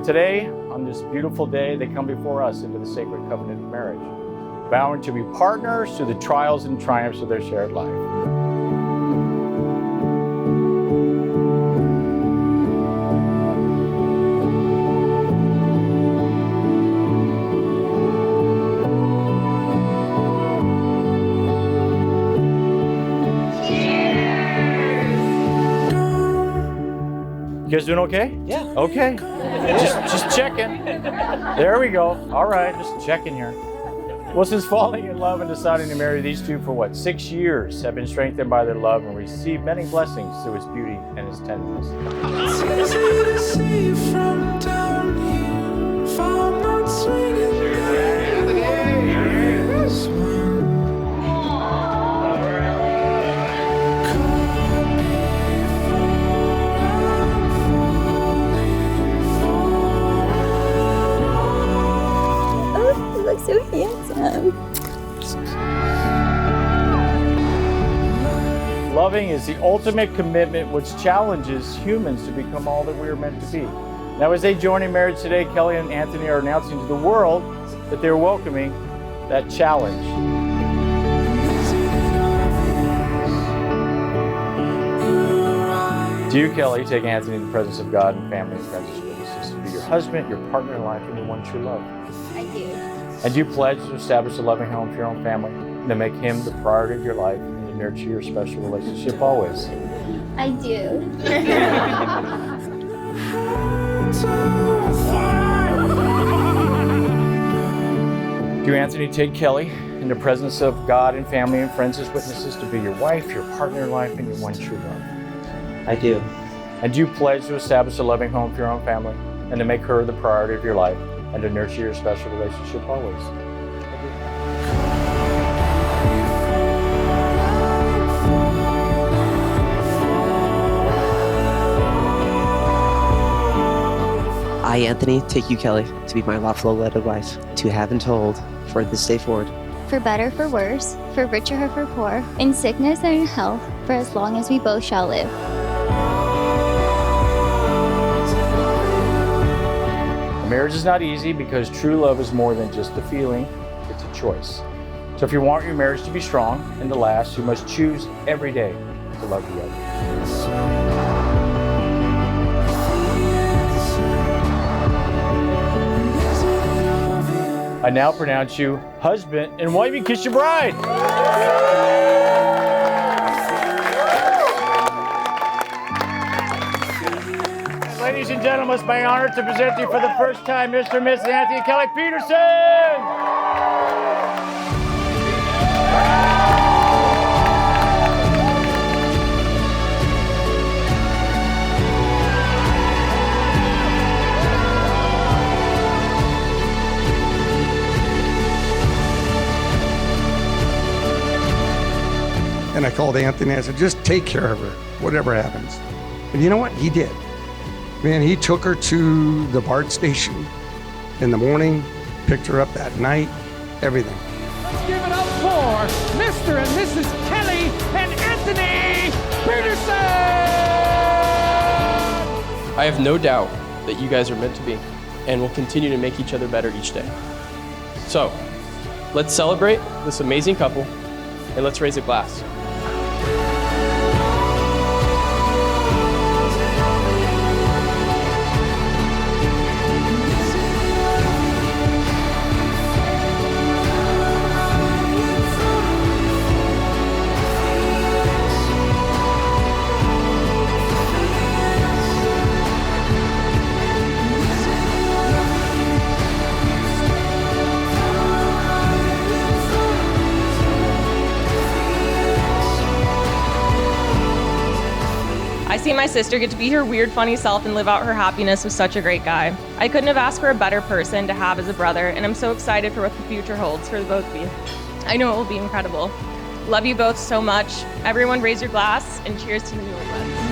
today, on this beautiful day, they come before us into the sacred covenant of marriage, vowing to be partners through the trials and triumphs of their shared life. You guys doing okay? Yeah. Okay. Just checking. There we go. All right, just checking here. Well, since falling in love and deciding to marry, these two for 6 years have been strengthened by their love and received many blessings through its beauty and its tenderness. It's easy to see from down here if I'm not swinging this one. So handsome. Loving is the ultimate commitment which challenges humans to become all that we are meant to be. Now, as they join in marriage today, Kellie and Anthony are announcing to the world that they're welcoming that challenge. Do you, Kellie, take Anthony in the presence of God and family and friends as witnesses to be your husband, your partner in life, and your one true love? I do. And do you pledge to establish a loving home for your own family and to make him the priority of your life and to nurture your special relationship always? I do. Do you, Anthony, take Kellie in the presence of God and family and friends as witnesses to be your wife, your partner in life, and your one true love? I do. And do you pledge to establish a loving home for your own family and to make her the priority of your life and to nurture your special relationship always? I, Anthony, take you, Kellie, to be my lawful wedded wife, to have and to hold for this day forward. For better, for worse, for richer or for poor, in sickness and in health, for as long as we both shall live. Marriage is not easy because true love is more than just a feeling, it's a choice. So if you want your marriage to be strong and to last, you must choose every day to love the other. I now pronounce you husband and wife and kiss your bride. Ladies and gentlemen, it's my honor to present you for the first time Mr. and Mrs. Anthony and Kellie Peterson. And I called Anthony, I said, just take care of her, whatever happens. And you know what? He did. Man, he took her to the BART station in the morning, picked her up that night, everything. Let's give it up for Mr. and Mrs. Kellie and Anthony Peterson! I have no doubt that you guys are meant to be and will continue to make each other better each day. So, let's celebrate this amazing couple and let's raise a glass. I see my sister get to be her weird, funny self and live out her happiness with such a great guy. I couldn't have asked for a better person to have as a brother, and I'm so excited for what the future holds for the both of you. I know it will be incredible. Love you both so much. Everyone raise your glass and cheers to the newlyweds.